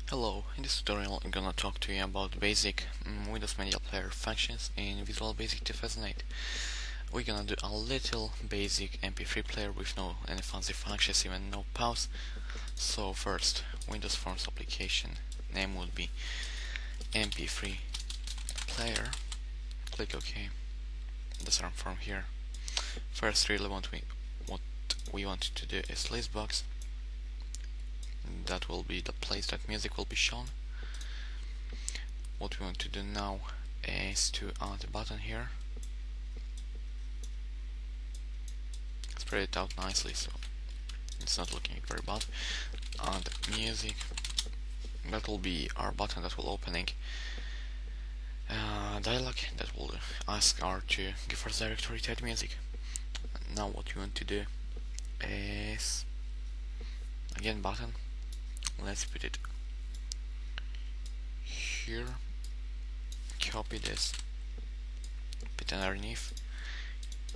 Hello, in this tutorial I'm gonna talk to you about basic Windows Media Player functions in Visual Basic 2008. We're gonna do a little basic MP3 player with no any fancy functions, even no pause. So first, Windows Forms application name would be MP3 player. Click OK. That's our form here. First, really what we want to do is list box. That will be the place that music will be shown. What we want to do now is to add a button here. Spread it out nicely so it's not looking very bad. Add music. That will be our button that will opening dialog that will ask R to give us directory to add music. Now what you want to do is again button. Let's put it here, copy this, put underneath.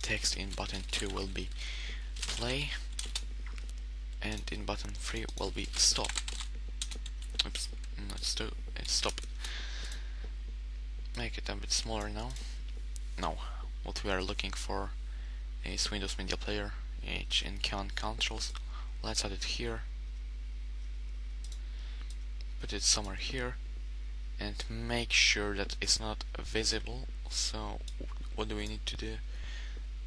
Text in button 2 will be play, and in button 3 will be stop. Oops, it's stop. Make it a bit smaller now. Now, what we are looking for is Windows Media Player, H in command controls. Let's add it here. Put it somewhere here and make sure that it's not visible. So what do we need to do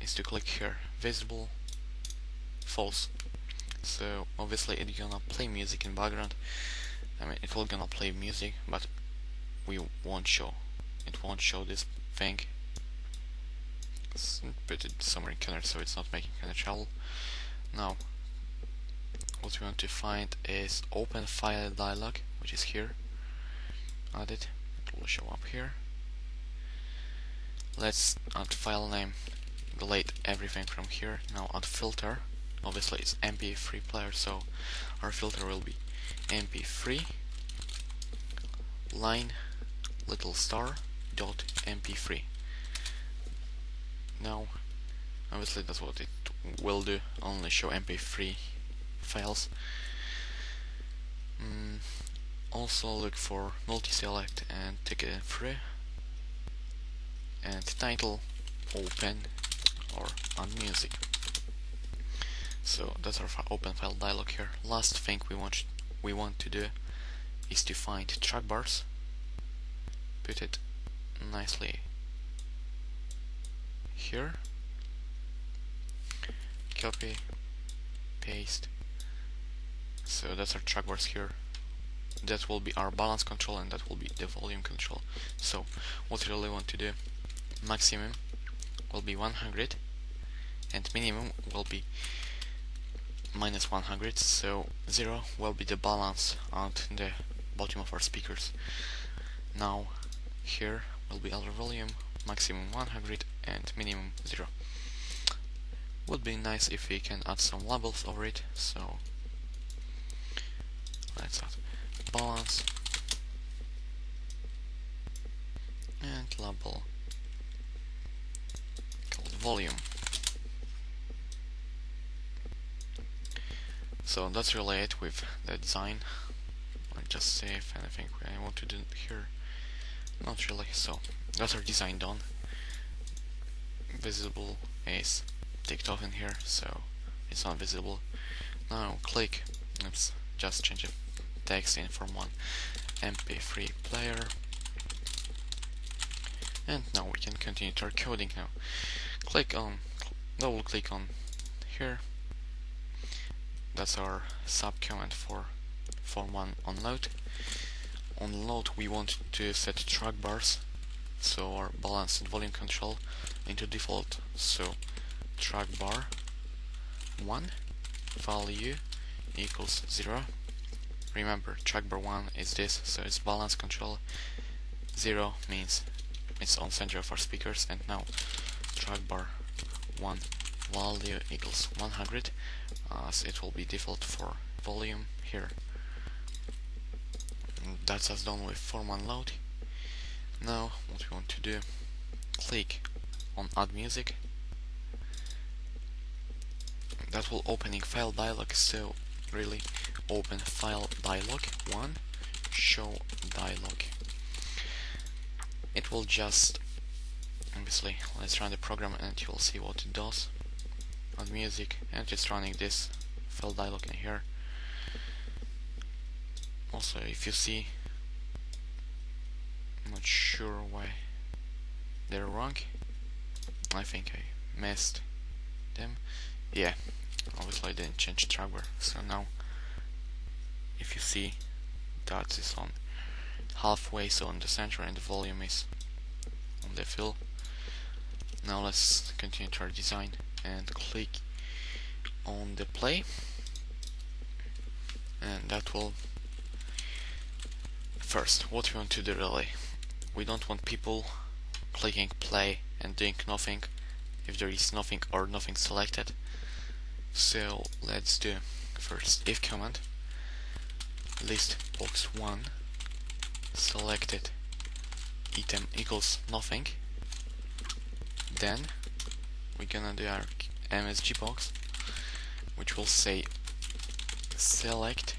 is to click here, visible, false. So obviously it's gonna play music in background. I mean it will gonna play music, but it won't show this thing. Put it somewhere in corner so it's not making any trouble. Now what we want to find is open file dialog, which is here. Add it, it will show up here. Let's add file name, delete everything from here. Now add filter. Obviously it's MP3 player, so our filter will be MP3 line little star dot MP3. Now obviously that's what it will do, only show MP3 files. Also look for multi-select and take it through, and title open or on music. So that's our open file dialog here. Last thing we want to do is to find track bars, put it nicely here, copy, paste. So that's our track bars here. That will be our balance control and that will be the volume control. So what we really want to do, maximum will be 100 and minimum will be minus 100, so 0 will be the balance at the bottom of our speakers. Now here will be our volume, maximum 100 and minimum 0. Would be nice if we can add some labels over it, so let's add balance and label called volume. So that's really it with the design. I'll just save anything I want to do here. Not really, so that's our design done. Visible is ticked off in here, so it's not visible. Now click, oops, just change it. Text in form 1 MP3 player, and now we can continue to our coding. Now double click on here. That's our sub command for form 1 onload. On load we want to set track bars, so our balance and volume control into default. So track bar 1 value equals 0. Remember, track bar 1 is this, so it's balance control. 0 means it's on center of our speakers, and now track bar 1 value equals 100, as it will be default for volume here. And that's us done with form 1 load. Now what we want to do, click on add music. That will opening file dialog, so really open file dialog 1, show dialog. It will just, obviously, let's run the program and you will see what it does. On music, and just running this fill dialog in here. Also, if you see, I'm not sure why they're wrong. I think I missed them. Yeah, obviously I didn't change track bar, so now if you see that is on halfway, so on the center, and the volume is on the fill. Now let's continue to our design and click on the play, and that will first, what we want to do really, we don't want people clicking play and doing nothing if there is nothing or nothing selected. So let's do first if command list box 1 selected item equals nothing. Then we're gonna do our MSG box, which will say select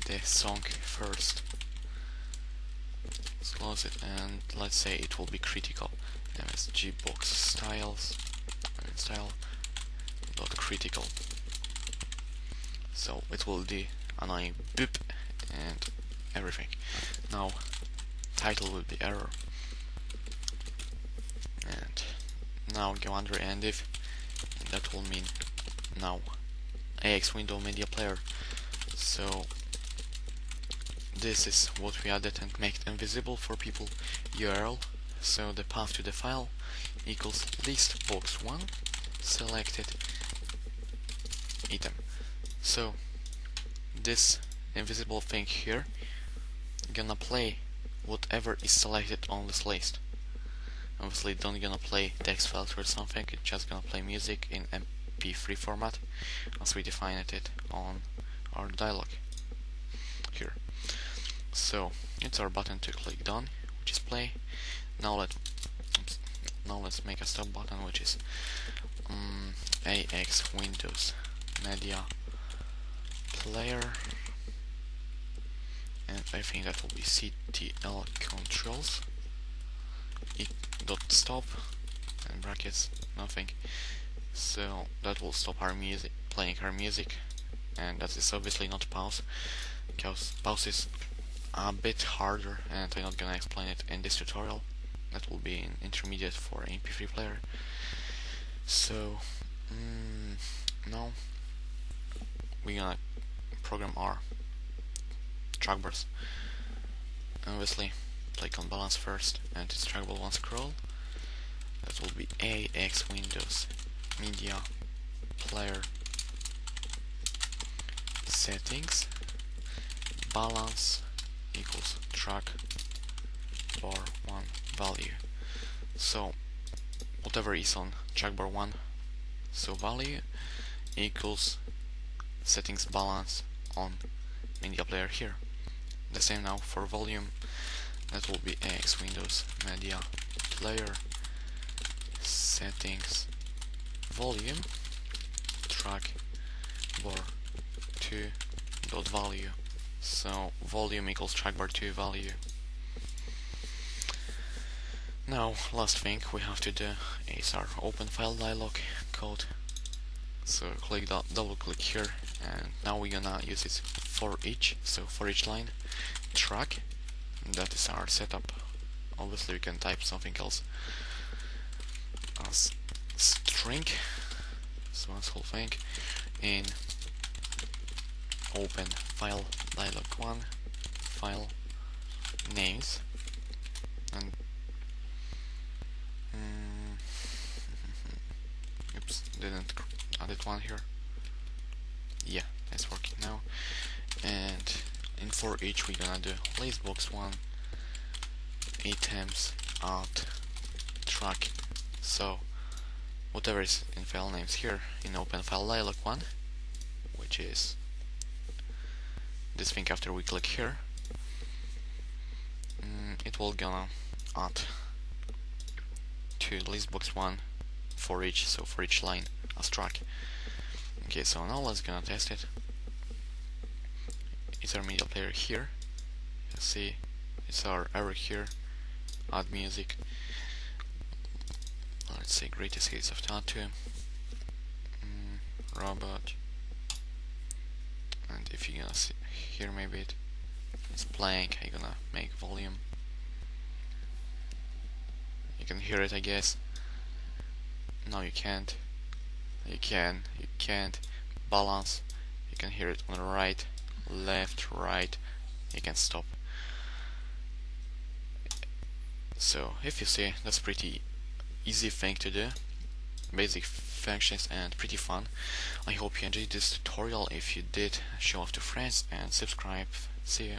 the song first. Let's close it, and let's say it will be critical. MSG box styles style dot critical. So it will do annoying boop and everything. Now title will be error. And now go under and if, and that will mean now AX window media player. So this is what we added and make it invisible for people. URL, so the path to the file equals list box 1 selected item. So this invisible thing here gonna play whatever is selected on this list. Obviously don't gonna play text filter or something, it's just gonna play music in MP3 format as we defined it on our dialog here. So it's our button to click done, which is play. Now let's make a stop button, which is AX Windows Media Player, and I think that will be CTL controls dot stop and brackets nothing. So that will stop our music, playing our music, and that is obviously not pause, because pause is a bit harder and I'm not gonna explain it in this tutorial. That will be an intermediate for MP3 player. So now we're gonna program our track bars. Obviously click on balance first and it's trackable one scroll. That will be AX Windows Media Player settings balance equals track bar 1 value. So whatever is on track bar 1, so value equals settings balance on media player here. The same now for volume, that will be AX Windows Media Player settings volume track bar 2 dot value. So volume equals track bar 2 value. Now last thing we have to do is our open file dialog code. So click double click here, and now we're gonna use it for each. So for each line track, that is our setup. Obviously we can type something else as string, so that's whole thing in open file dialog 1 file names, and oops, didn't add it one here. Yeah, it's working now. And in for each we're gonna do list box 1 items at track. So whatever is in file names here in open file dialog 1, which is this thing after we click here, it will gonna add to list box 1 for each, so for each line as track. Okay, so now let's gonna test it. It's our media player here, see, it's our error here. Add music. Let's say greatest hits of tattoo. Robot. And if you're gonna see here, maybe it's playing. I'm gonna make volume. You can hear it, I guess. No, you can't. You can't. Balance. You can hear it on the right, left, right. You can stop. So if you see, that's pretty easy thing to do. Basic functions and pretty fun. I hope you enjoyed this tutorial. If you did, show off to friends and subscribe. See you.